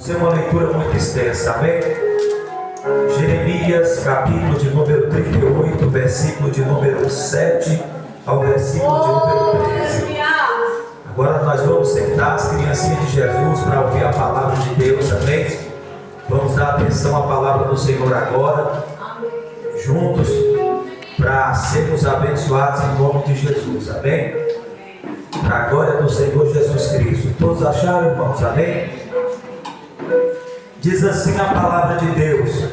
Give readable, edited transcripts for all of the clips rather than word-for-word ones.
Isso é uma leitura muito extensa, amém? Jeremias, capítulo de número 38, versículo de número 7 ao versículo de número 13. Agora nós vamos sentar as criancinhas de Jesus para ouvir a palavra de Deus, amém? Vamos dar atenção à palavra do Senhor agora, juntos, para sermos abençoados em nome de Jesus, amém? Para a glória do Senhor Jesus Cristo. Todos acharam, irmãos, amém? Diz assim a palavra de Deus: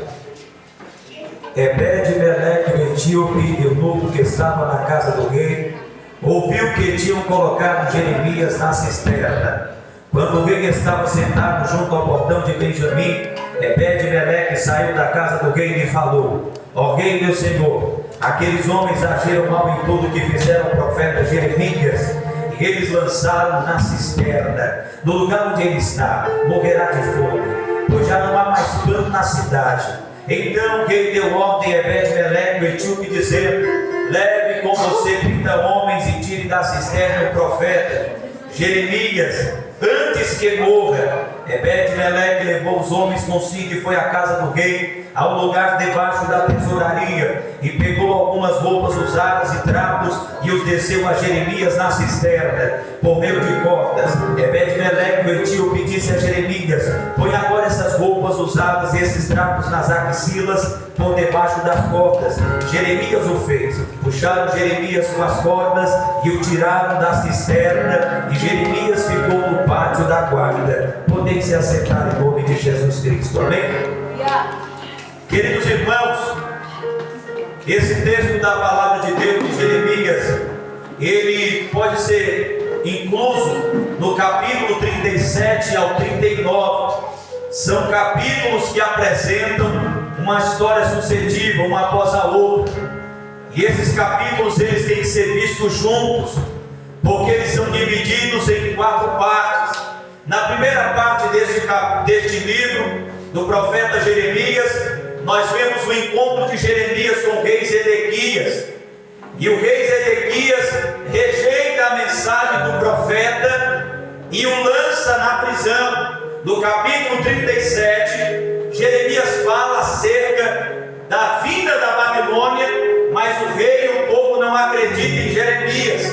Ebed-Meleque, o etíope, eunuco que estava na casa do rei, ouviu que tinham colocado Jeremias na cisterna. Quando o rei estava sentado junto ao portão de Benjamim, Ebed-Meleque saiu da casa do rei e lhe falou: Ó rei, meu senhor, aqueles homens agiram mal em tudo que fizeram o profeta Jeremias, e eles lançaram na cisterna. No lugar onde ele está, morrerá de fome, pois já não há mais pano na cidade. Então o rei deu ordem a Ebed-Meleque, o etíope, dizendo: leve com você 30 homens e tire da cisterna o profeta Jeremias, antes que morra. Ebed-Meleque levou os homens consigo e foi à casa do rei, ao lugar debaixo da tesouraria, e pegou algumas roupas usadas e trapos e os desceu a Jeremias na cisterna, por meio de cordas. Ebed-Meleque, o etíope, disse a Jeremias: põe agora essas roupas usadas e esses trapos nas axilas, por debaixo das cordas. Jeremias o fez. Puxaram Jeremias com as cordas e o tiraram da cisterna, e Jeremias ficou no pátio da guarda. Podem se assentar em nome de Jesus Cristo, amém? Queridos irmãos, esse texto da palavra de Deus de Jeremias, ele pode ser incluso no capítulo 37 ao 39. São capítulos que apresentam uma história sucessiva, uma após a outra. E esses capítulos eles têm que ser vistos juntos, porque eles são divididos em 4 partes. Na primeira parte deste livro do profeta Jeremias, nós vemos o encontro de Jeremias com o rei Zedequias. E o rei Zedequias rejeita a mensagem do profeta e o lança na prisão. No capítulo 37, Jeremias fala acerca da vinda da Babilônia, mas o rei e o povo não acreditam em Jeremias.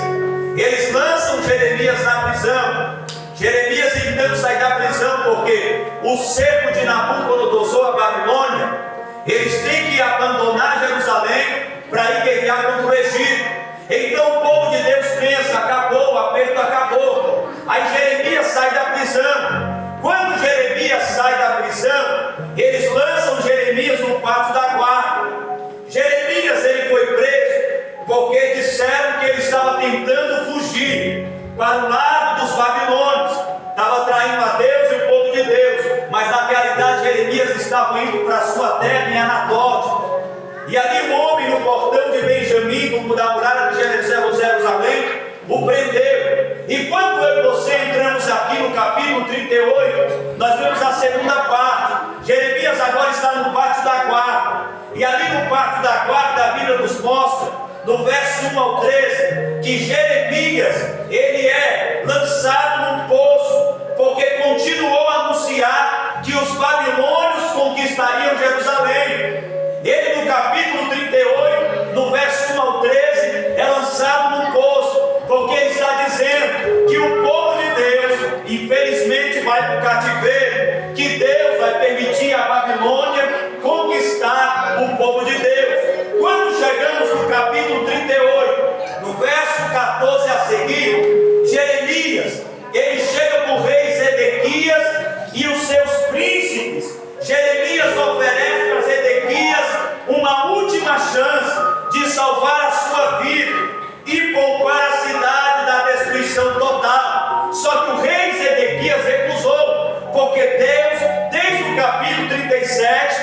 Eles lançam Jeremias na prisão. Jeremias então sai da prisão porque o cerco de Nabucodonosor, a Babilônia, eles têm que abandonar Jerusalém para ir guerrear contra o Egito. Então o povo de Deus pensa: acabou, o aperto acabou. Aí Jeremias sai da prisão. Quando Jeremias sai da prisão, eles lançam Jeremias no pátio da guarda. Jeremias ele foi preso porque disseram que ele estava tentando fugir para o lado dos babilônios, estava traindo a Deus e o povo de Deus, mas na realidade Jeremias estava indo para a sua terra em Anatote. E ali um homem no portão de Benjamim, da muralha de Jerusalém, o prendeu. E quando eu e você entramos aqui no capítulo 38, nós vemos a segunda parte. Jeremias agora está no pátio da guarda, e ali no pátio da guarda a Bíblia nos mostra, no verso 1 ao 13, que Jeremias ele é lançado num poço, porque continuou a anunciar que os babilônios conquistariam Jerusalém. Ele no capítulo 38, no verso 1 ao 13, é lançado num poço, porque ele está dizendo que o povo de Deus infelizmente vai para o cativeiro, que Deus vai permitir a Babilônia conquistar o povo de Deus. Quando chegamos no capítulo 38, no verso 14 a seguir, Jeremias ele chega para o rei Zedequias e os seus príncipes. Jeremias oferece para Zedequias uma última chance de salvar a sua vida e poupar a cidade da destruição total. Só que o rei Zedequias recusou, porque Deus, desde o capítulo 37,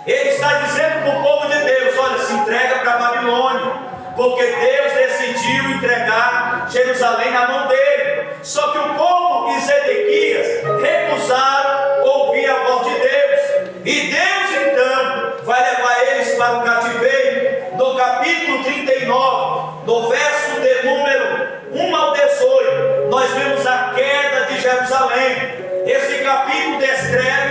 ele está dizendo para o povo de Deus: olha, se entrega para a Babilônia, porque Deus decidiu entregar Jerusalém na mão dele. Só que o povo e Zedequias recusaram ouvir a voz de Deus, e Deus então vai levar eles para o cativeiro. No capítulo 39, no verso de número 1 ao 18, nós vemos a queda de Jerusalém. Esse capítulo descreve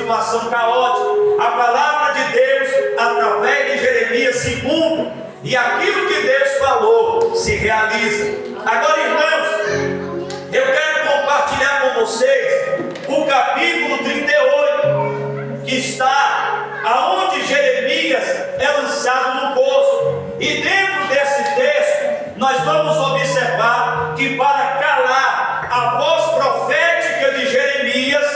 situação caótica. A palavra de Deus, através de Jeremias, se cumpre, e aquilo que Deus falou se realiza. Agora, irmãos, eu quero compartilhar com vocês o capítulo 38, que está aonde Jeremias é lançado no poço. E dentro desse texto, nós vamos observar que para calar a voz profética de Jeremias,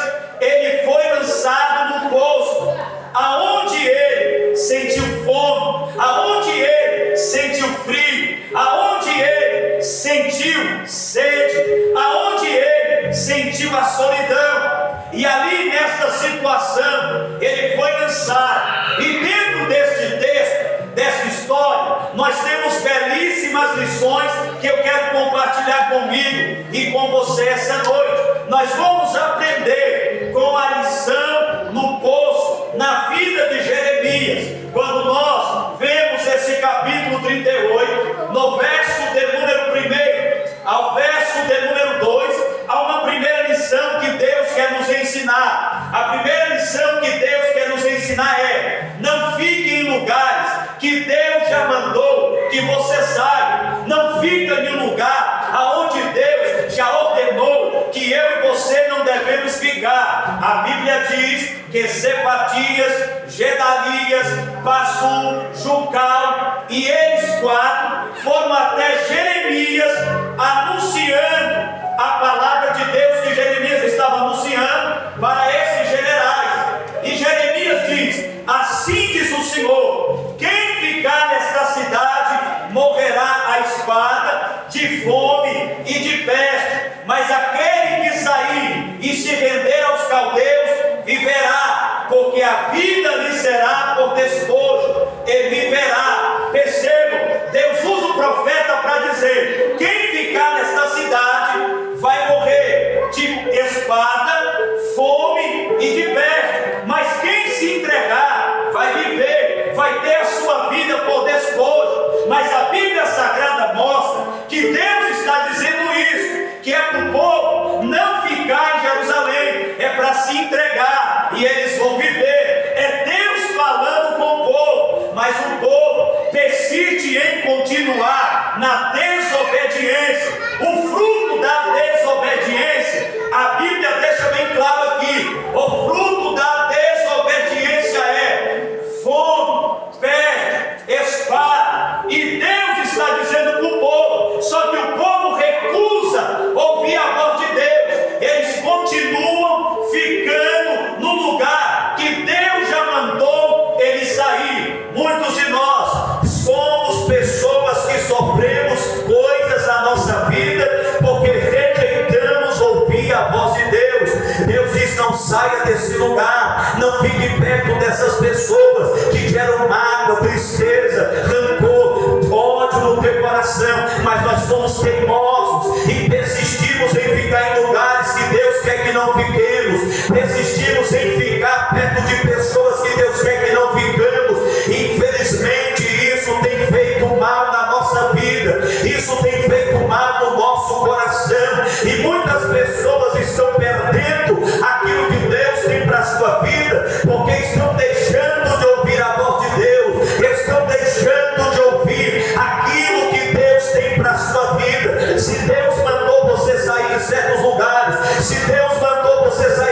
ele foi lançado no poço, aonde ele sentiu fome, aonde ele sentiu frio, aonde ele sentiu sede, aonde ele sentiu a solidão. E ali nesta situação ele foi lançado. E dentro deste texto, desta história, nós temos belíssimas lições que eu quero compartilhar comigo e com você essa noite. Nós vamos aprender com a lição no poço, na vida de Jeremias. Quando nós vemos esse capítulo 38, no verso de número 1 ao verso de número 2, há uma primeira lição que Deus quer nos ensinar. A primeira lição que Deus quer nos ensinar é: não fique em lugares que Deus já mandou que você saia. Não fica em um lugar aonde Deus já ordenou que eu e você não devemos ficar. A Bíblia diz que Cefatias, Gedalias, Passur, Jucal e eles quatro foram até Jeremias anunciando a palavra de Deus que Jeremias estava anunciando para esses generais. E Jeremias diz: assim diz o Senhor, quem ficar nesta cidade morrerá à espada, de fome e de peste, mas aquele que sair e se render aos caldeus viverá, porque a vida lhe será por despojo, ele viverá. Percebam, Deus usa o profeta para dizer: quem ficar nesta cidade vai morrer de espada, fome e de peste, mas quem se entregar vai viver, vai ter a sua vida por despojo. Mas a Bíblia Sagrada mostra que Deus está dizendo isso, que é para o povo não ficar em Jerusalém, é para se entregar e eles vão viver. É Deus falando com o povo, mas o povo persiste em continuar na desobediência. O fruto da desobediência, a Bíblia deixa bem claro aqui: o fruto da desobediência é fome, peste, espada. E Deus está dizendo para o povo, só que o povo recusa ouvir a voz de Deus. Eles continuam ficando no lugar que Deus já mandou eles sair. Muitos de nós somos pessoas que sofremos coisas na nossa vida porque rejeitamos ouvir a voz de Deus. Deus diz: não saia desse lugar, não fique perto dessas pessoas que geram mágoa, tristeza, rancor, ódio no teu coração. Mas nós somos teimosos e persistimos em ficar em lugares que Deus quer que não fiquemos, persistimos em ficar perto de pessoas que Deus quer que não ficamos. Infelizmente isso tem feito mal na nossa vida, isso tem feito mal no nosso coração, e muitas pessoas estão perdendo aquilo que Deus tem para a sua vida, porque estão deixando de ouvir a voz de Deus, estão deixando de ouvir aquilo que Deus tem para a sua vida. Se Deus mandou você sair de certos lugares, se Deus mandou você sair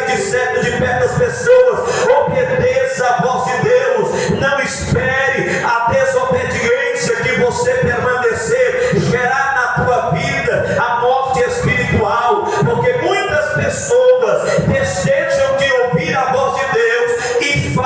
de perto das pessoas, obedeça a voz de Deus. Não espere a desobediência de você permanecer gerar na tua vida a morte espiritual, porque muitas pessoas desejam de ouvir a voz de Deus e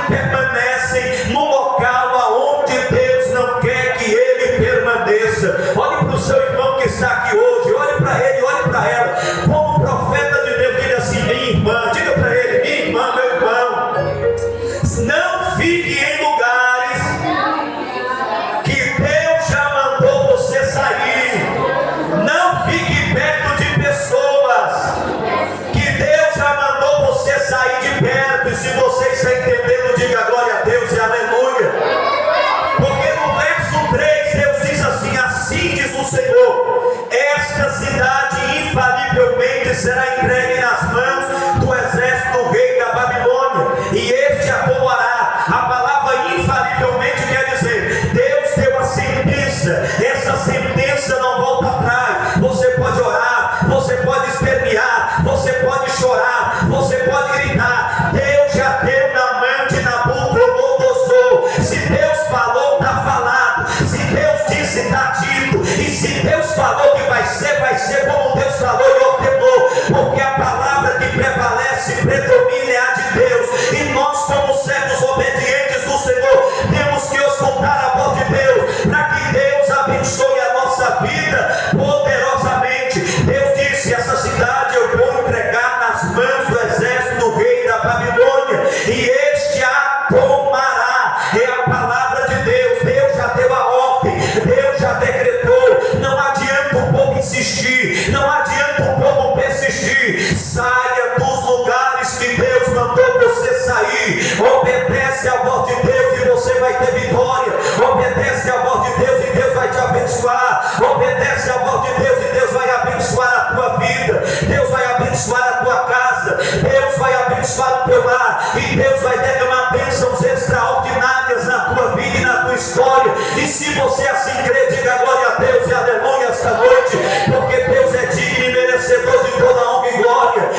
permanecem no local aonde Deus não quer que ele permaneça. Olhe para o seu irmão que está aqui hoje, olhe para ele, olhe para ela, como profeta de Deus, diga assim: minha irmã, diga para ele: minha irmã, meu irmão, não fique em lugares que Deus já mandou você sair. Não fique perto de pessoas que Deus já mandou você sair de perto. E se você está entendendo, diga glória a Deus e aleluia. Porque no verso 3 Deus diz assim: assim diz o Senhor, esta cidade infalivelmente será entregue nas mãos do exército do rei da Babilônia. palavra que prevalece, predomina é a de Deus, e nós, como servos obedientes do Senhor, temos que escutar a voz de Deus, para que Deus abençoe a nossa vida poderosamente. Deus disse: essa cidade eu vou entregar nas mãos do exército do rei da Babilônia, e este a tomará. É a palavra de Deus. Deus já deu a ordem, Deus já decretou. Não adianta o povo insistir, não adianta o povo persistir. Saia dos lugares que Deus mandou você sair. Obedece a voz de Deus e você vai ter vitória. Obedece a voz de Deus e Deus vai te abençoar. Obedece a voz de Deus e Deus vai abençoar a tua vida. Deus vai abençoar a tua casa. Deus vai abençoar o teu lar. E Deus vai derramar bênçãos extraordinárias na tua vida e na tua história. E se você assim crê, diga glória a Deus e aleluia esta noite, porque Deus é digno e merecedor de toda honra e glória.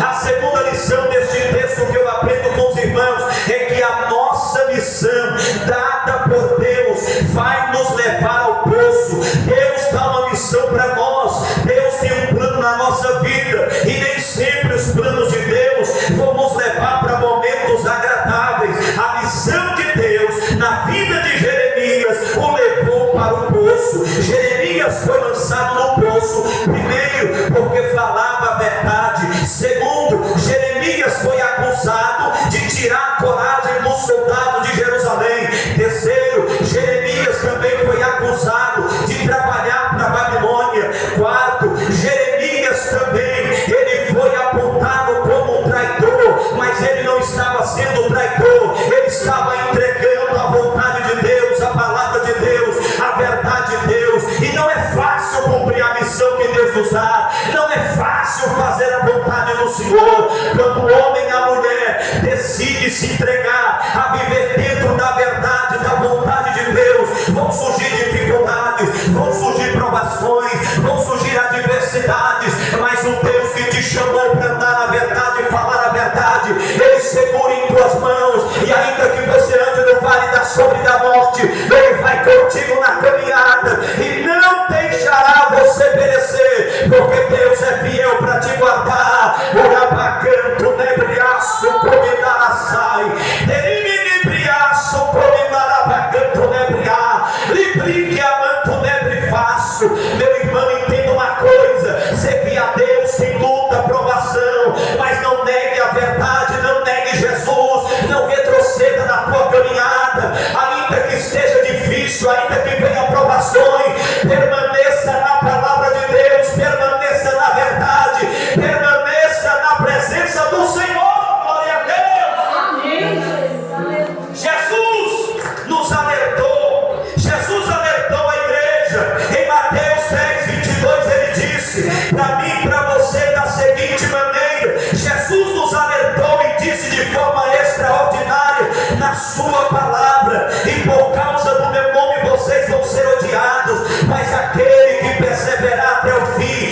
A segunda lição deste texto que eu aprendo com os irmãos é que a nossa missão dada por Deus vai nos levar ao poço. Deus dá uma missão para nós. Deus tem um plano na nossa vida, e nem sempre os planos de Deus vão nos levar para momentos agradáveis. A missão de Deus na vida de Jeremias o levou para o poço. Jeremias foi lançado no poço, primeiro porque falava a verdade. Segundo, Jeremias foi acusado de tirar a coragem dos soldados de Jerusalém. Terceiro, Jeremias também foi acusado de trabalhar para a Babilônia. Quarto, Jeremias também, ele foi apontado como um traidor, mas ele não estava sendo traidor, ele estava entregando a vontade de Deus, a palavra de Deus, a verdade de Deus. E não é fácil cumprir a missão que Deus nos dá, não é fácil fazer a vontade do Senhor. Quando o homem e a mulher decide se entregar a viver dentro da verdade, da vontade de Deus, vão surgir dificuldades, vão surgir provações, vão surgir adversidades, mas o Deus que te chamou para andar na verdade e falar a verdade, ele segura em tuas mãos, e ainda que você ande no vale da sombra e da morte, ele vai contigo na caminhada e não deixará você perecer, porque Deus é fiel para te guardar. Urabacanto nebriaço cominaraçai, derimibriaço cominarabacanto nebria, librique amanto nebrifaço. Meu irmão, entenda uma coisa: servir a Deus tem luta, provação, mas não negue a verdade, não negue Jesus, não retroceda na tua caminhada, ainda que esteja difícil, ainda que venha provações, permaneça na palavra de Deus, permaneça na verdade, permaneça na presença do Senhor. Glória a Deus. Amém. Jesus nos alertou, Jesus alertou a igreja em Mateus 10:22. Ele disse para mim e para você da seguinte maneira: Jesus nos alertou e disse de forma extraordinária na sua palavra: e por causa do meu nome vocês vão ser odiados, mas aquele que perseverar até o fim,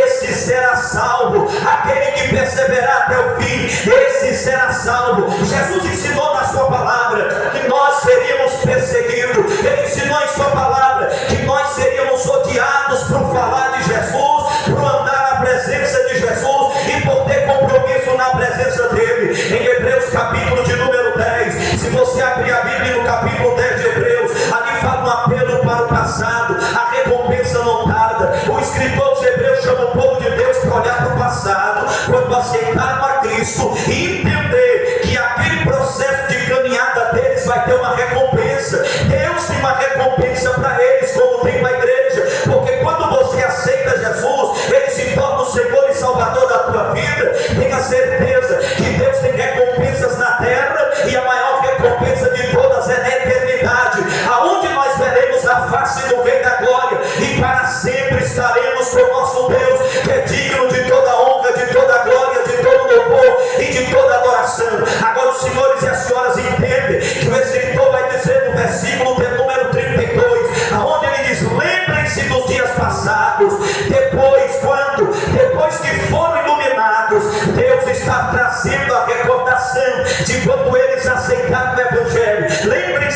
esse será salvo. Aquele que perseverar até o fim, esse será salvo. Jesus ensinou na sua palavra que nós seríamos perseguidos. Ele ensinou em sua palavra que nós seríamos odiados por falar de Jesus, por andar na presença de Jesus e por ter compromisso na presença dele. Em Hebreus capítulo de número 10, se você abrir a Bíblia no capítulo 10 de Hebreus, ali fala um apelo para o passado, a recompensa não tarda. O escritor dos Hebreus chama o povo de Deus para olhar para o passado, quando aceitaram a Cristo, e entender que aquele processo de caminhada deles vai ter uma recompensa. Deus tem uma recompensa para eles, como tem para a igreja, porque quando você aceita Jesus, ele se torna o Senhor e Salvador da tua vida. Tenha certeza que Deus tem recompensas na terra, e a maior recompensa de todas é na eternidade, aonde nós veremos a face do Rei da Glória, e para sempre estaremos com o nosso Deus, que é digno de toda honra, de toda glória, de todo louvor e de toda adoração. Agora os senhores e as senhoras entendem que o escritor vai dizer no versículo de número 32, aonde ele diz: lembrem-se dos dias passados, depois que foram iluminados, Deus está trazendo a recordação de quando eles aceitaram o Evangelho.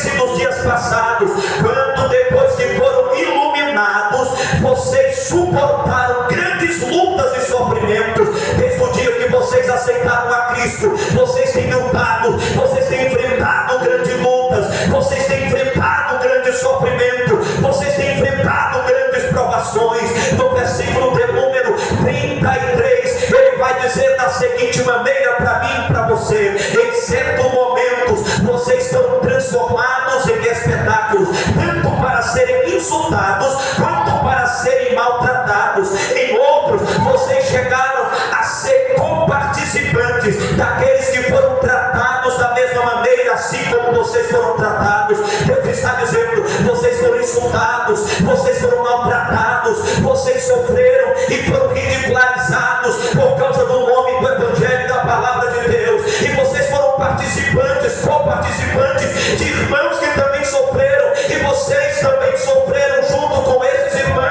lembre-se dos dias passados, quando depois que foram iluminados, vocês suportaram grandes lutas e sofrimentos. Desde o dia que vocês aceitaram a Cristo, vocês têm lutado, vocês têm enfrentado grandes lutas, vocês têm enfrentado grande sofrimento, vocês têm enfrentado grandes provações. No versículo de número 33, ele vai dizer da seguinte maneira para mim e para você: em certos momentos vocês estão transformados em espetáculos, tanto para serem insultados quanto para serem maltratados. Em outros, vocês chegaram a ser comparticipantes daqueles que foram tratados da mesma maneira, assim como vocês foram tratados. Deus está dizendo: vocês foram insultados, vocês foram maltratados, vocês sofreram e foram ridicularizados por causa do nome do Evangelho, da Palavra de Deus, e vocês foram participantes, co-participantes de irmãos que também sofreram, e vocês também sofreram junto com esses irmãos.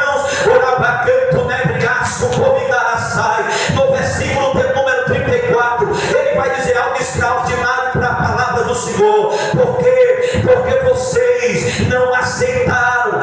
No versículo de número 34, ele vai dizer algo extraordinário para a palavra do Senhor. Porque vocês não aceitaram,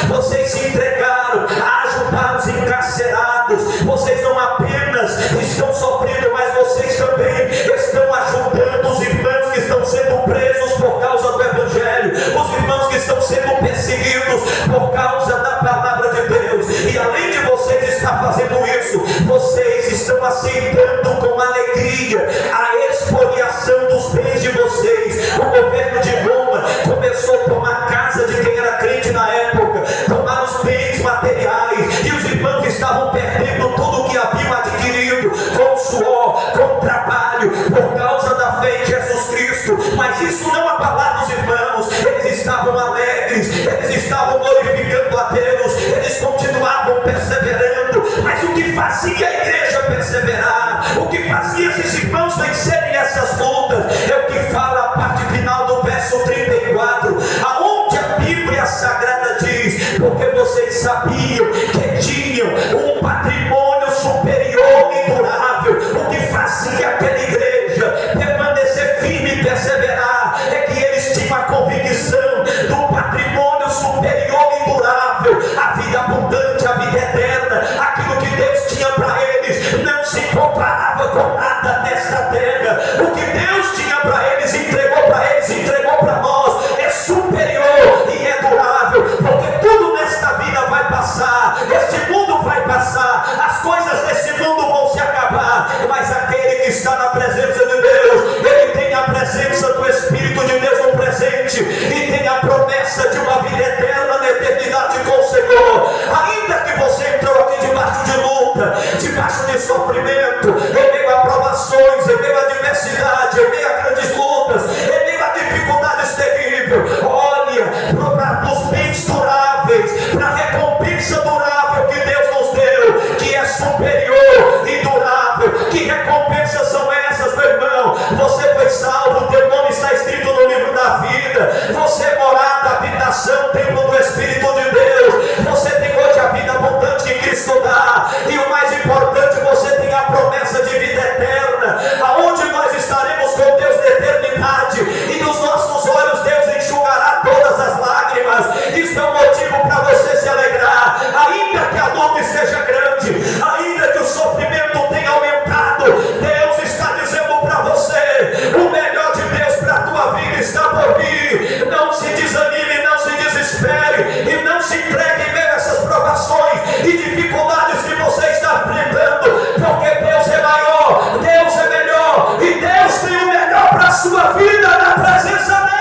vocês se entregaram a ajudar os encarcerados. Vocês não apenas estão sofrendo, mas vocês também estão ajudando os irmãos que estão sendo presos por causa do Evangelho, os irmãos que estão sendo perseguidos por causa da palavra de Deus. E além de vocês estar fazendo isso, vocês estão aceitando com alegria a expoliação dos bens de vocês. O governo de Roma começou a tomar casa de quem era crente na época, tomar os bens materiais, e os irmãos estavam perdendo tudo o que haviam adquirido com suor, com trabalho, por causa da fé em Jesus Cristo. Mas isso não abalava os irmãos, eles estavam alegres, eles estavam glorificando a Deus, eles continuavam perseverando. Mas o que fazia a igreja perseverar, o que fazia esses irmãos vencerem essas lutas, é o que fala a parte final do verso 34, aonde a Bíblia Sagrada diz: porque vocês sabiam que tinham um patrimônio superior e durável. O que fazia aquela igreja permanecer firme e perseverar é que eles tinham a convicção do patrimônio superior e durável, a vida abundante, a vida eterna. Aquilo que Deus tinha para eles não se comparava com nada nesta terra. O que Deus tinha para eles, entregou para nós, é superior e é durável, porque tudo nesta vida vai passar, este mundo vai passar, as coisas desse mundo vão se acabar, mas aquele que está na presença de Deus, ele tem a presença do Espírito de Deus no presente, e tem a promessa de uma vida eterna na eternidade com o Senhor. Ainda que você entrou aqui debaixo de luta, debaixo de sofrimento, em meio a provações, em meio a adversidade, em meio a grandes lutas, em meio a dificuldades terríveis, olha para os bens duráveis, para a recompensa durável que Deus nos deu, que é superior e durável. Que recompensas são essas, meu irmão? Você foi salvo, teu nome está escrito no livro da vida, você é morada, habitação, templo do Espírito de Deus, você tem hoje a vida abundante que Cristo dá, e o mais importante, você tem a promessa de vida eterna, aonde nós estaremos com Deus na eternidade, e nos nossos olhos Deus enxugará todas as lágrimas. Isso é um motivo para você se alegrar, ainda que a luta esteja grande, ainda que o sofrimento tenha aumentado. Deus está dizendo para você: o melhor de Deus para a tua vida está por vir. Não se desanime, não se desespere, e não se entregue em meio a essas provações e dificuldades que você está enfrentando, porque Deus é maior, Deus é melhor, e Deus tem o melhor para a sua vida na presença dele.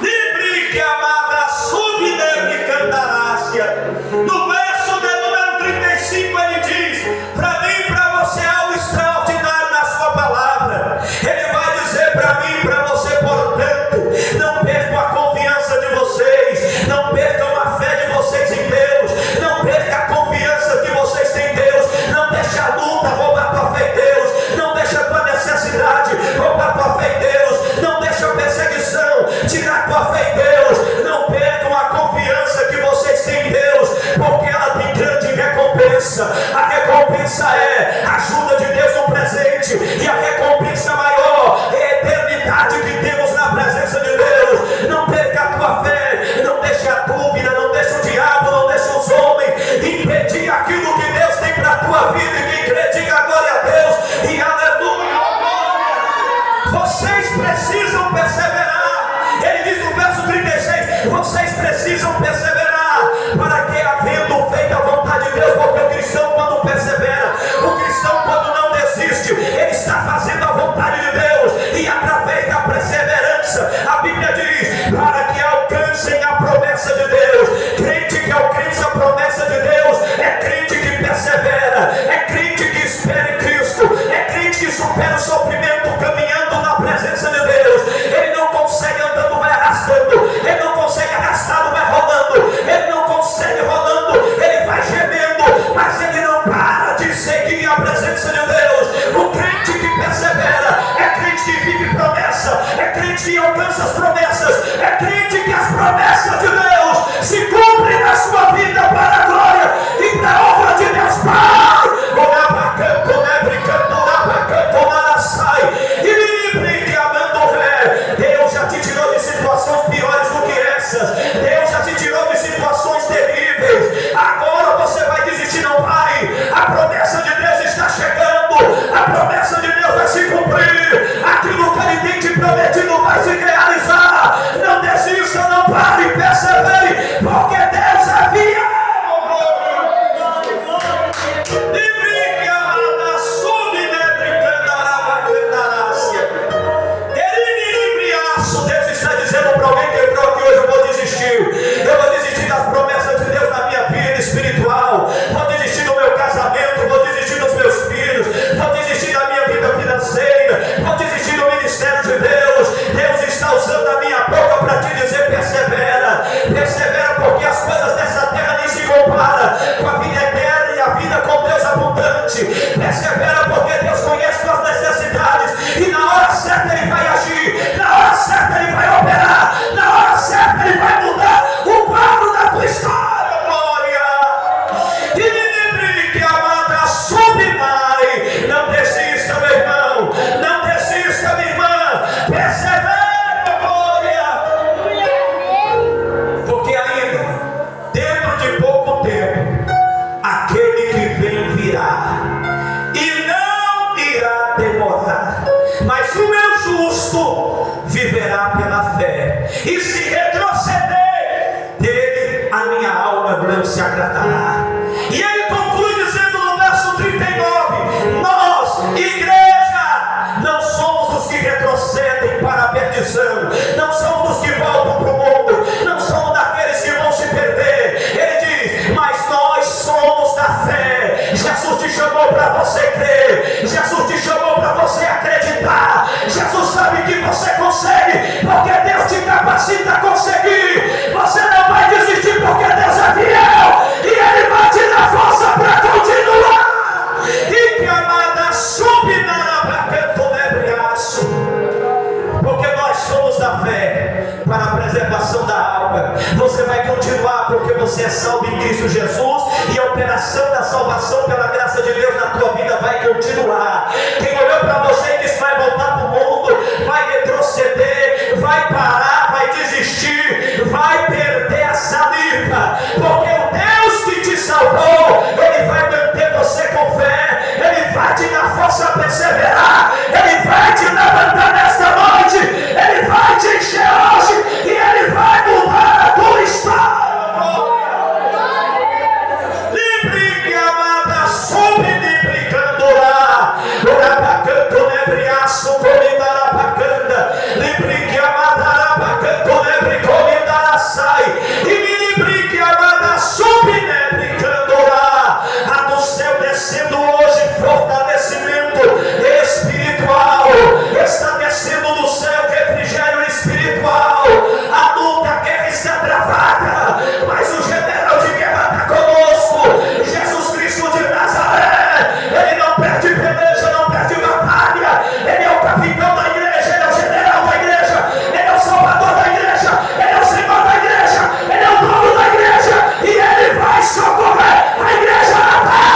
Livre que amada subnebre cantarácia. No verso de número 35 ele diz: para mim e para você algo extraordinário na sua palavra. Ele vai dizer para mim e para você: portanto, não percam a confiança de vocês, não percam a fé de vocês em Deus, não percam a confiança que vocês têm em Deus, não deixe a luta roubar tua fé em Deus, não deixe a tua necessidade roubar tua fé em Deus, não deixe a perseguição tirar tua fé em Deus. Não percam a confiança que vocês têm em Deus, porque ela tem grande recompensa. A recompensa é a ajuda de Deus no presente, e a recompensa maior lento caminhando na presença de Deus. Ele não consegue andando, vai arrastando. Ele não consegue arrastado, vai rodando. Ele não consegue rodando, ele vai gemendo, mas ele não para de seguir a presença de Deus. O crente que persevera é crente que vive promessa, é crente que alcança as promessas, é crente que as promessas de Deus se cumprem na sua vida para a glória e para a honra de Deus Pai. Deus já te tirou de situações piores do que essas. Deus já te tirou de situações terríveis. Agora você vai desistir, não vai. A promessa de Deus está chegando. A promessa de Deus vai se cumprir. Aquilo que Ele tem te prometido vai se realizar. Não desista, não pare, persevere, porque Deus é fiel. Deus está dizendo para alguém que entrou aqui hoje: eu vou desistir das promessas de Deus na minha vida espiritual, vou desistir do meu casamento, vou desistir dos meus filhos, vou desistir da minha vida financeira, vou desistir do ministério de Deus. Deus está usando a minha boca para te dizer: persevera, persevera, porque as coisas dessa terra nem se comparam com a vida eterna e a vida com Deus abundante. Persevera, porque Deus conhece suas necessidades e na hora certa Ele vai agir, na hora certa Ele vai operar, na hora certa Ele vai mudar o quadro da tua história, glória. E lembre que a amada submai. Não desista, meu irmão, não desista, minha irmã, persevera, glória. Porque ainda, dentro de pouco tempo, aquele que vem virá e não irá demorar, mas o meu justo viverá pela fé, e se retroceder dele, a minha alma não se agradará. E ele conclui dizendo no verso 39: nós, igreja, não somos os que retrocedem para a perdição, não somos os que voltam para o mundo, não somos daqueles que vão se perder. Ele diz: mas nós somos da fé. Jesus te chamou para você crer, Jesus te chamou para você acreditar. Jesus sabe que você consegue, porque Deus te capacita a conseguir. Você não vai desistir, porque Deus é fiel e Ele vai te dar força para continuar. E que amada subirá para canto nebriaço, porque nós somos da fé para a preservação da alma. Você vai continuar porque você é salvo em Cristo Jesus, e a operação da salvação pela graça de Deus na tua vida vai continuar. Quem olhou para você e disse: vai voltar para o mundo, vai retroceder, vai parar, vai desistir, vai perder a saliva, porque o Deus que te salvou, Ele vai manter você com fé, Ele vai te dar força a perseverar, Ele vai te levantar nesta noite, Ele vai te encher hoje e Ele vai mudar a tua história. Livre que amada soube livre candorá, orabacanto nebriaço comidará bacanda, livre que amada arabacanto nebri comidará sai, e me livre que amada soube nebri candorá. A do céu descendo hoje fortalecimento espiritual, está descendo do céu refrigério espiritual. A luta, a guerra está travada, mas o general de guerra está conosco. Jesus Cristo de Nazaré, Ele não perde peleja, não perde batalha. Ele é o capitão da igreja, Ele é o general da igreja, Ele é o salvador da igreja, Ele é o senhor da igreja, Ele é o dono da igreja, e Ele vai socorrer a igreja na terra.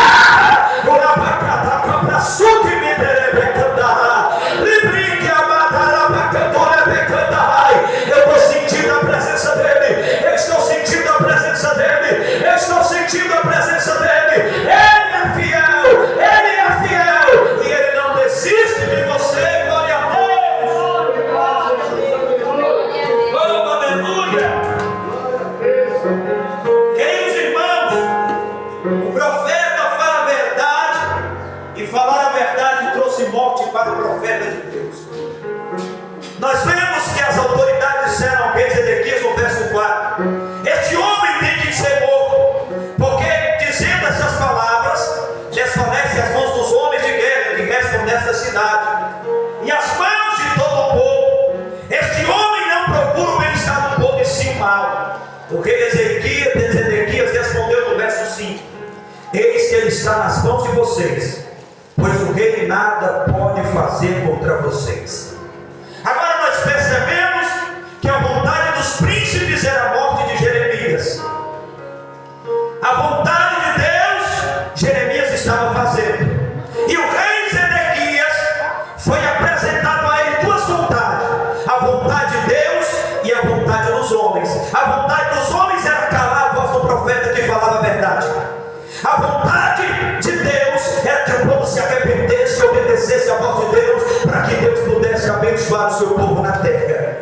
Eu estou sentindo a presença dEle, eu estou sentindo a presença dEle, eu estou sentindo a presença dEle. Ele é fiel, Ele é fiel, e Ele não desiste de você. Glória a Deus. Oh, aleluia. Queridos irmãos, o profeta fala a verdade, e falar a verdade trouxe morte para o profeta de Deus. Nós vemos que as autoridades disseram ao rei Zedequias no verso 4: este homem tem que ser morto, porque dizendo essas palavras desfalece as mãos dos homens de guerra que restam nesta cidade, e as O rei Ezequias respondeu no verso 5: eis que ele está nas mãos de vocês, pois o rei nada pode fazer contra vocês. Agora nós percebemos que a vontade dos príncipes era a morte de Jeremias. A vontade de Deus, Jeremias estava fazendo. E o rei Zedequias foi apresentado a ele duas vontades: a vontade de Deus e a vontade dos homens. A vontade dos homens era calar a voz do profeta que falava a verdade. A vontade de Deus era que o povo se arrependesse e obedecesse a voz de Deus, para que Deus pudesse abençoar o seu povo na terra.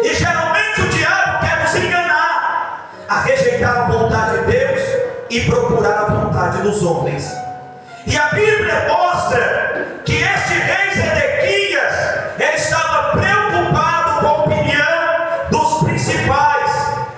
E geralmente o diabo quer nos enganar a rejeitar a vontade de Deus e procurar a vontade dos homens. E a Bíblia mostra que este rei Zedequias, ele estava preocupado com a opinião dos principais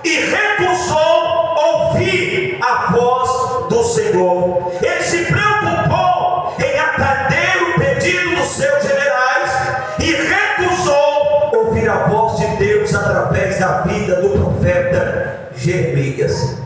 e recusou ouvir a voz do Senhor. Ele se preocupou em atender o pedido dos seus generais e recusou ouvir a voz de Deus através da vida do profeta Jeremias.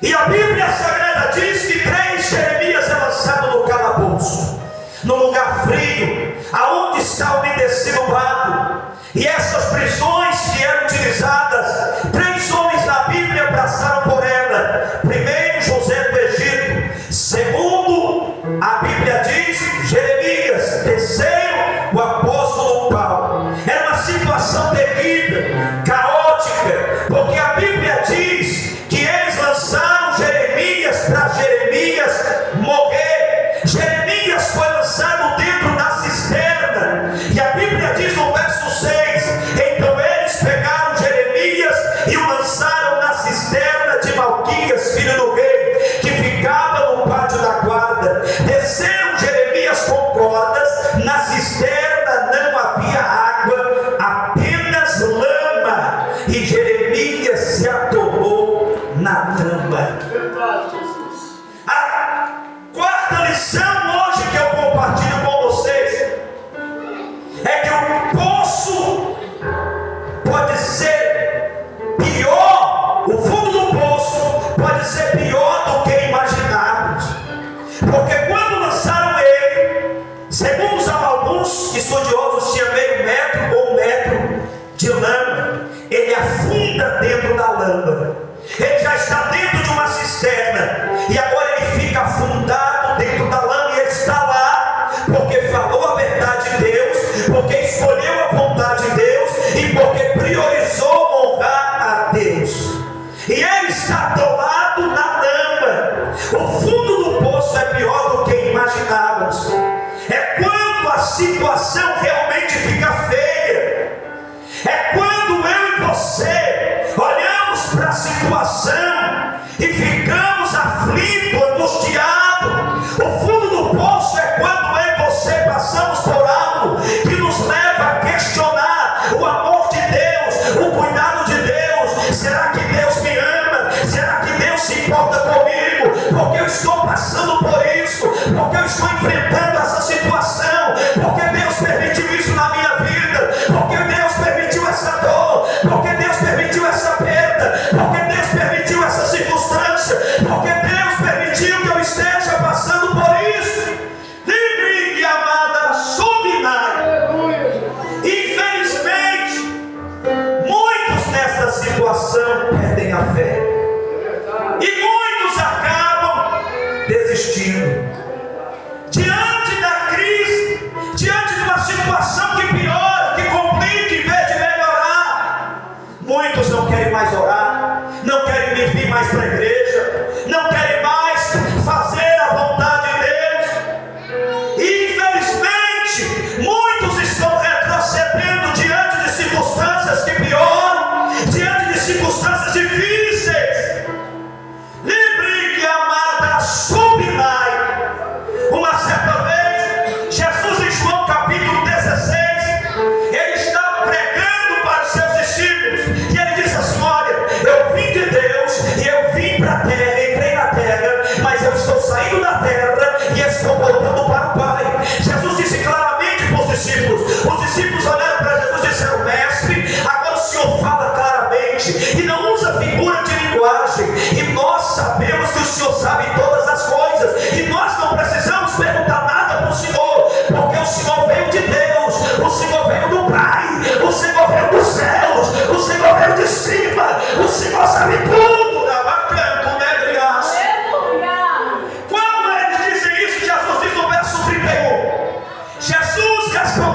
E a Bíblia Sagrada diz que 3 Jeremias é lançado no calabouço, no lugar frio, aonde está umedecido o barro. E essas prisões que eram utilizadas, 3 homens na Bíblia passaram por ela. Primeiro, José do Egito. Segundo, a Bíblia diz, Jeremias. Terceiro, o apóstolo Paulo. Era uma situação terrível, caótica, porque a Bíblia diz que eles lançaram Jeremias para Jeremias morrer. Jeremias foi lançado dentro da cisterna. E a Bíblia diz no verso 6: então eles pegaram Jeremias e o lançaram na cisterna de Malquias, filho do rei, que ficava no pátio da guarda. Desceram Jeremias com cordas. Na cisterna não havia água, apenas lama. E Jeremias se atolou na lama. A quarta lição hoje que eu compartilho com vocês é que o poço pode ser pior, o fundo do poço pode ser pior do que imaginávamos. Porque quando lançaram ele, segundo alguns estudiosos, tinha meio metro ou 1 metro de lama. Ele afunda dentro da lama. Ele já está dentro de uma cisterna e agora ele fica afundado dentro da lama. E ele está lá porque falou a verdade de Deus, porque escolheu a vontade de Deus e porque priorizou honrar a Deus. E ele está atolado na lama. O fundo do poço é pior do que imaginávamos. É quando a situação realmente fica feia. É quando eu e você olhamos para a situação e ficamos aflitos, angustiados. O fundo do poço é quando eu e você passamos por algo que nos leva a questionar o amor de Deus, o cuidado de Deus. Será que Deus me ama? Será que Deus se importa comigo? Porque eu estou passando por isso, porque eu estou enfrentando essa situação, porque Deus permitiu isso na minha vida, porque Deus permitiu essa dor, porque Deus permitiu essa perda, porque Deus permitiu essa circunstância, porque Deus permitiu que eu esteja passando por isso. Livre e amada Subinai. Infelizmente, muitos nessa situação perdem a fé e muitos acabam desistindo. Diante da crise, diante de uma situação que piora, que complica em vez de melhorar, muitos não querem mais orar, não querem vir mais para a igreja, não querem mais fazer a vontade de Deus. E infelizmente, muitos estão retrocedendo diante de circunstâncias que pioram, diante de circunstâncias difíceis. Livre e amada Subinai. Uma certa vez, Jesus em João capítulo 16, ele está pregando para os seus discípulos, e ele diz assim: olha, eu vim de Deus, e eu vim para a terra, entrei na terra, mas eu estou saindo da terra, e estou voltando para o Pai. Jesus disse claramente para os discípulos olharam para Jesus e disseram: mestre, agora o Senhor fala claramente, e não usa figura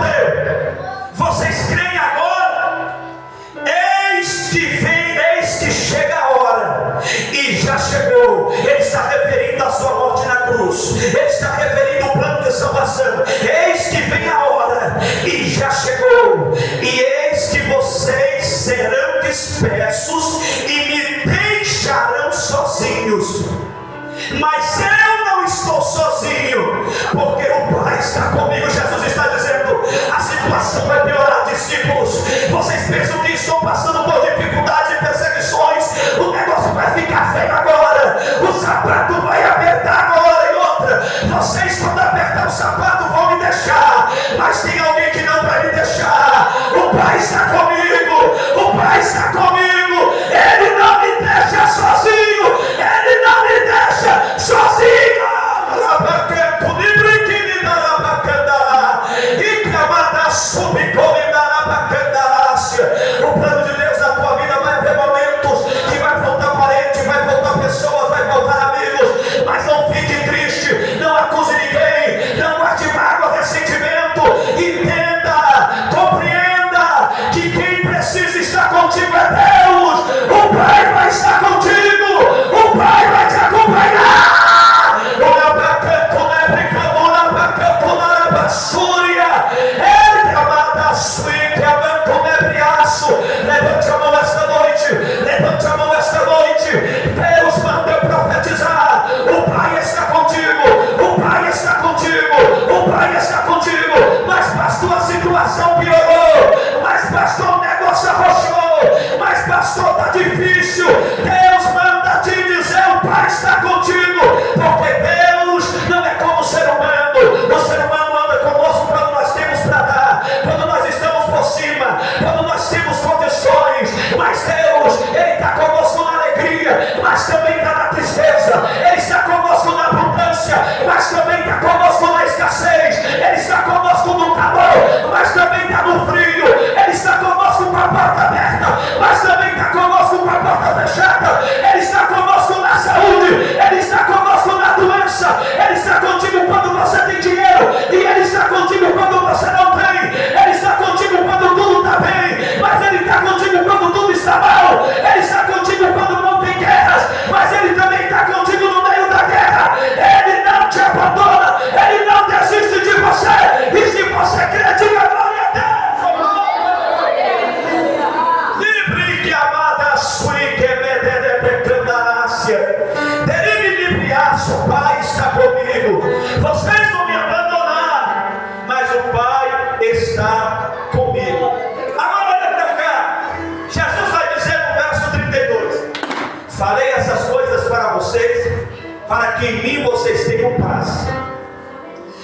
respondeu: vocês creem agora? Eis que chega a hora, e já chegou. Ele está referindo a sua morte na cruz, ele está referindo o plano de salvação. Eis que vem a hora, e já chegou, e eis que vocês serão dispersos e me deixarão sozinhos. Mas eu não estou sozinho, porque o Pai está comigo. Jesus está dizendo: a situação vai piorar, discípulos. Vocês pensam que estão passando por dificuldades e perseguições, o negócio vai ficar feio agora, o sapato vai apertar agora. E outra, vocês quando apertar o sapato vão me deixar, mas tem alguém que não vai me deixar. O Pai está comigo, o Pai está comigo, Ele não me deixa sozinho, Ele não me deixa sozinho. O plano de Deus na tua vida vai haver momentos que vai faltar parente, vai faltar pessoas, vai faltar amigos, mas não fique triste, não acuse ninguém, não guarde mágoa, ressentimento. Entenda, compreenda que quem precisa estar contigo é Deus. O Pai vai estar contigo, o Pai vai te acompanhar. Levante a mão esta noite, levante a mão esta noite. Deus manda profetizar. O Pai está contigo, o Pai está contigo, o Pai está contigo. Mas pastor, a situação piorou, mas pastor, o negócio arrochou, mas pastor, está difícil. Deus manda te dizer: o Pai está contigo, porque Deus não é como o ser humano. O ser humano anda conosco quando nós temos para dar, quando nós estamos por cima, quando nós temos condições. Mas Deus, Ele está conosco na alegria, mas também está na tristeza. Ele está conosco na abundância, mas também está conosco na escassez. Ele está conosco no calor, mas também está no frio. Ele está conosco com a porta aberta, mas também está conosco com a porta fechada. Ele está conosco na saúde, Ele está conosco na doença. Ele está contigo quando você tem dinheiro, e Ele está contigo quando você não tem. Ele está contigo quando tudo está bem, mas Ele está contigo quando tudo está mal. Ele está contigo quando não tem guerras, mas Ele também está contigo no meio da guerra. Ele não te abandona, Ele não desiste de você. E se você crê, diga glória a Deus. Livre que amada sui que medere pecandarácia. Derive livre-aço, o Pai está comigo. Vocês vão me abandonar, mas o Pai está comigo. Agora olha para cá. Jesus vai dizer no verso 32: falei essas coisas para vocês, para que em mim vocês tenham paz.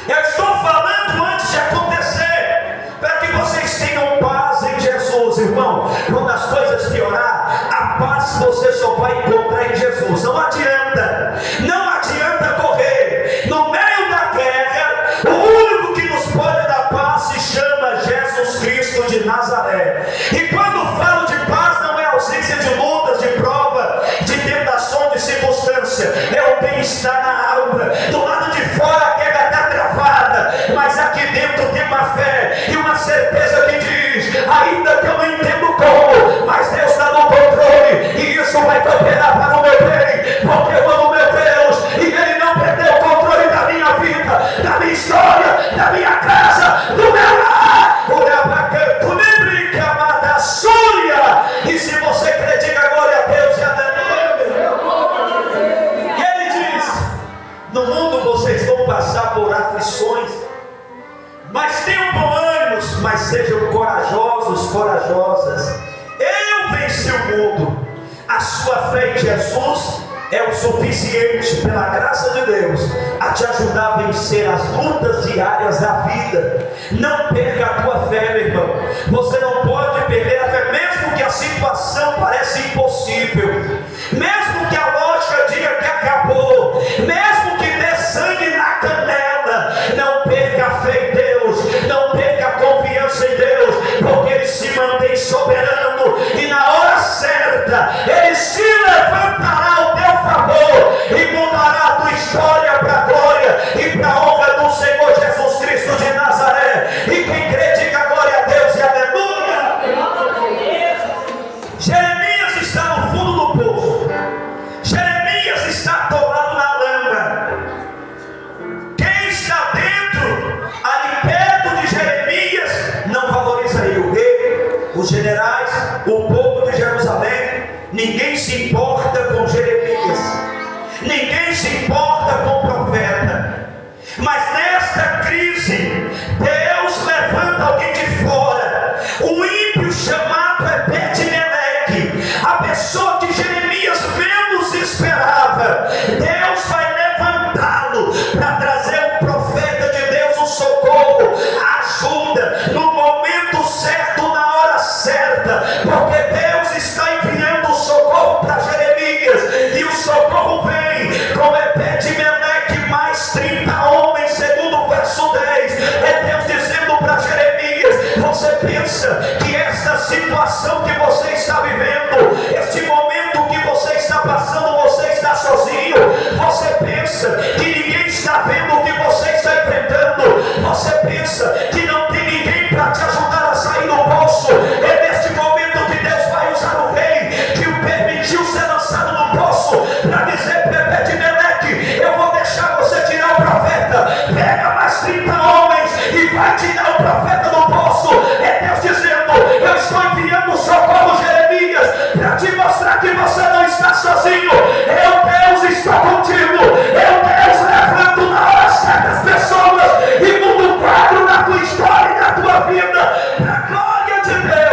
Eu estou falando antes de acontecer, para que vocês tenham paz em Jesus, irmão. Quando as coisas piorar, a paz você só vai encontrar em Jesus. Não adianta, não adianta correr. No meio da guerra, o único que nos pode dar paz se chama Jesus Cristo de Nazaré. E quando falo de paz, não é ausência de lutas, de prova, de tentação, de circunstância. É o bem-estar na alma. Do lado de fora a guerra está travada, mas aqui dentro tem uma fé e uma certeza que diz: ainda que eu não entendo como, mas Deus está no controle, e isso vai cooperar para o meu bem, porque eu amo meu Deus, e Ele não perdeu o controle da minha vida, da minha história, da minha casa, do meu lar. O lembre que amada súria. E se você crê, diga glória a Deus e aleluia. E Ele diz: no mundo vocês vão passar por aflições, mas tenham bom ânimo, mas sejam corajosos, corajosas. Eu venci o mundo. A sua fé em Jesus é o suficiente, pela graça de Deus, a te ajudar a vencer as lutas diárias da vida. Não perca a tua fé, meu irmão. Você não pode perder a fé, mesmo que a situação pareça impossível, mesmo que a lógica diga que acabou, mesmo que dê sangue na canela. Não perca a fé em Deus, não perca a confiança em Deus, porque Ele se mantém soberano, e na hora certa Ele se levantará ao teu favor e mudará a tua história para a glória e para a honra do Senhor Jesus Cristo de Nazaré. E quem crê, os generais, o povo de Jerusalém, ninguém se importa com Jeremias, ninguém se importa com o profeta. Mas nesta crise, Deus levanta alguém de fora, um ímpio chamado Ebed-Meleque, a pessoa que Jeremias menos esperava. Deus vai levantá-lo para trazer o profeta de Deus, o socorro, a ajuda, no momento certo, na hora certa, porque Deus está enviando o socorro para Jeremias, e o socorro vem com Ebed-Meleque mais 30 homens, segundo o verso 10. É Deus dizendo para Jeremias: você pensa que essa situação que você está vivendo, este momento que você está passando, você está sozinho? Você pensa que ninguém está vendo o que você está enfrentando? Você pensa que não tem ninguém para te ajudar a sair do poço? É neste momento que Deus vai usar o rei que o permitiu ser lançado no poço para dizer para Ebed-Meleque: eu vou deixar você tirar o profeta. Pega mais 30 homens e vai tirar o profeta do poço. É Deus dizendo: eu estou enviando socorro, Jeremias, para te mostrar que você não está sozinho. Eu, Deus, estou contigo. Eu, Deus, levanto na hora certa as pessoas e mudo o quadro na tua história e na tua vida, para a glória de Deus.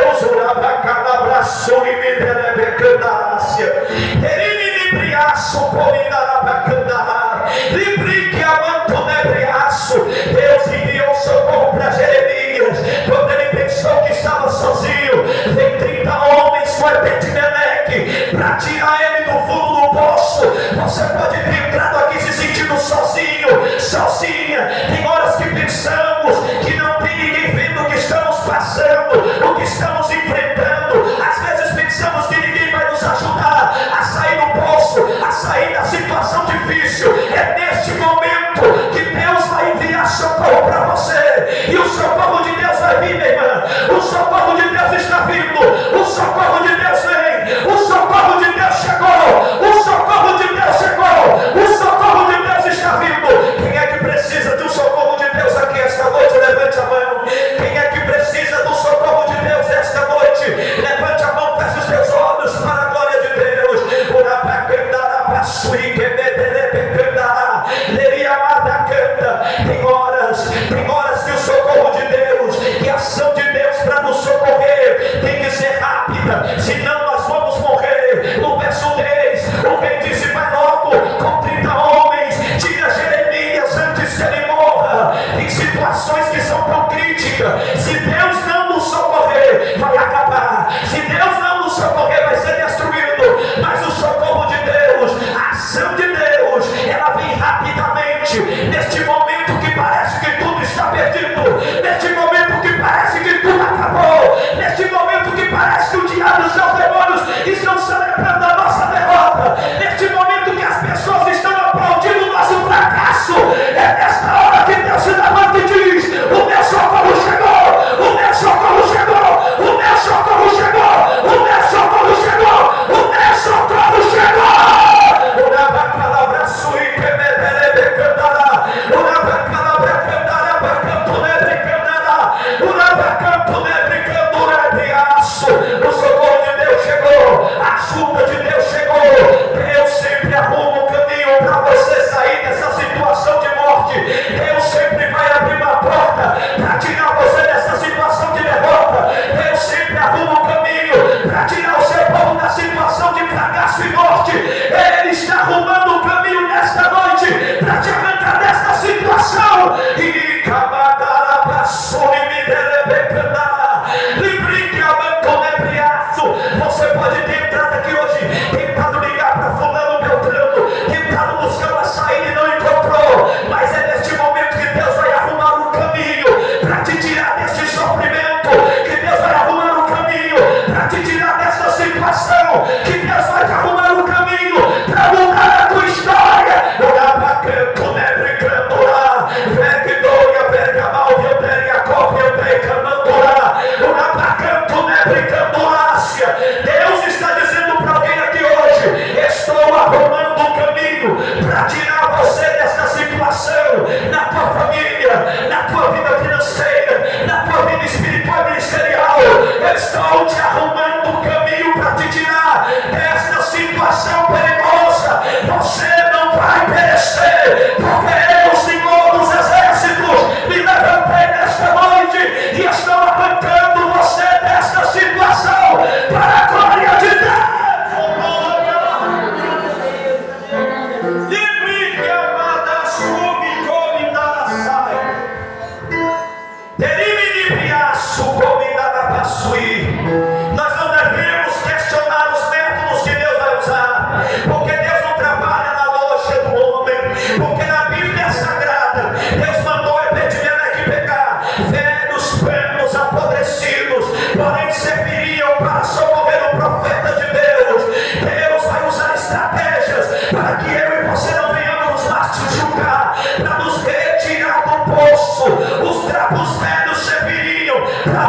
Deus enviou socorro para Jeremias quando ele pensou que estava sozinho. Vem 30 homens com Ebed-Meleque para tirar ele do fundo do poço. Você pode ter entrado aqui se sentindo sozinho, sozinha. Tem horas que pensamos que não tem ninguém vendo o que estamos passando, o que estamos enfrentando. Às vezes pensamos que ninguém vai nos ajudar a sair do poço, a sair da situação difícil. É neste momento que Deus vai enviar socorro para você. E o socorro de Deus vai vir, minha irmã. O socorro de Deus está vindo. O socorro de Deus vem. O socorro de Deus chegou. O socorro de Deus chegou. O socorro de Deus está vindo. Quem é que precisa do socorro de Deus aqui esta noite? Levante a mão. Quem é que precisa do socorro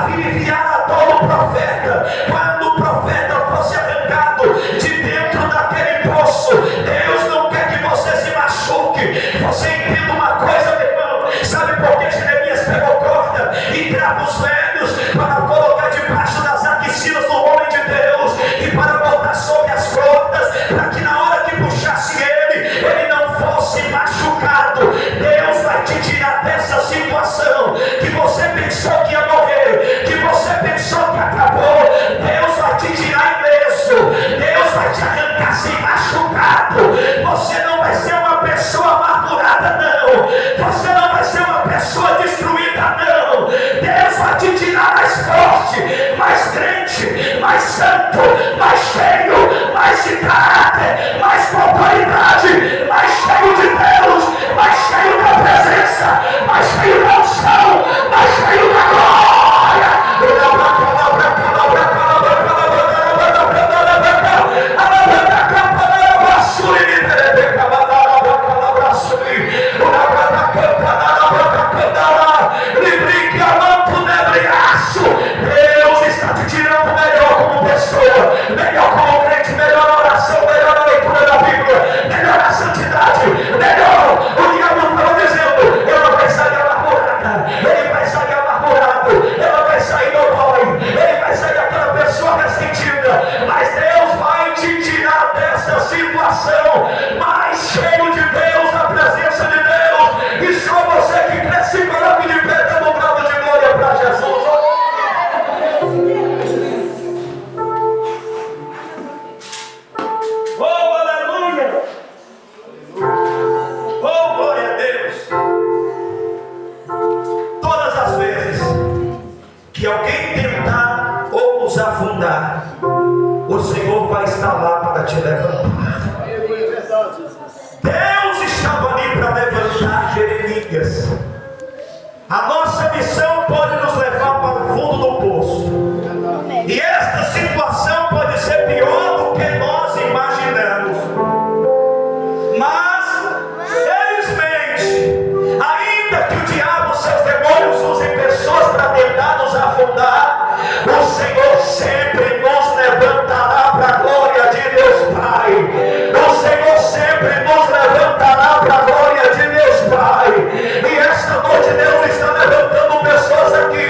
havia enviado a todo profeta. Quando o profeta fosse arrancado de dentro daquele poço, Deus não quer que você se machuque. Você entenda uma coisa, meu irmão. Sabe por que Jeremias pegou corda e trapos velhos para colocar debaixo das axilas do homem de Deus e para botar sobre as cordas, para que na hora que puxasse ele não fosse machucado? Deus vai te tirar dessa situação que você pensou que ia morrer, que você pensou que acabou. Deus vai te tirar ileso. Deus vai te arrancar sem machucado. Você não vai ser uma pessoa amargurada, não. Você não vai ser uma pessoa destruída, não. Deus vai te tirar mais forte, mais crente, mais santo, mais cheio, mais de caráter, mais popularidade, mais cheio de Deus, mais cheio da presença, mais cheio da unção, mais cheio da glória. Deus está te tirando melhor como pessoa, melhor como crente, melhor na oração, melhor na leitura da Bíblia, melhor na santidade, melhor. O diabo estava dizendo: ela vai sair amargurada, ele vai sair amargurado, ela vai sair dodói, ele vai sair aquela pessoa ressentida. Mas Deus vai te tirar dessa situação, mais cheio de Deus, na presença de Deus. E só você que cresce e coloque de pé, dando um grau de glória para Jesus. Que alguém tentar ou nos afundar, o Senhor vai estar lá para te levantar. Deus estava ali para levantar Jeremias. A nossa missão pode nos levar para o fundo do poço, e esta situação pode ser pior do que nós imaginamos. Mas felizmente, ainda que o diabo e seus demônios usem pessoas para tentar nos afundar, o Senhor sempre nos levantará para a glória de Deus Pai. O Senhor sempre nos levantará para a glória de Deus Pai. E esta noite Deus está levantando pessoas aqui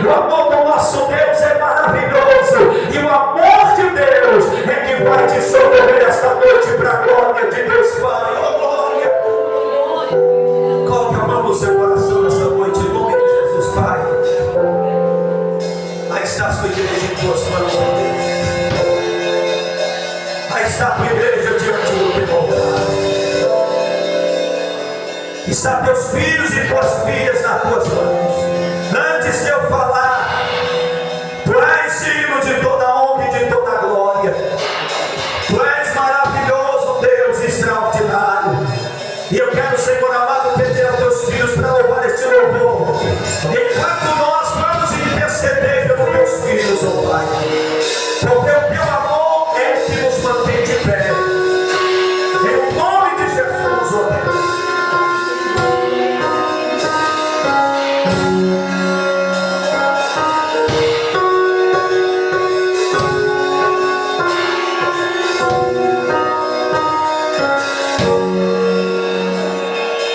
O amor do nosso Deus é maravilhoso. E o amor de Deus é que vai te socorrer esta noite para a glória de Deus Pai. Oh, glória! Coloque a mão no seu coração nessa noite, em nome de Jesus Pai. Aí está a sua igreja em tuas mãos, ó Deus. Aí está a tua igreja diante do teu altar. Está teus filhos e tuas filhas nas tuas mãos.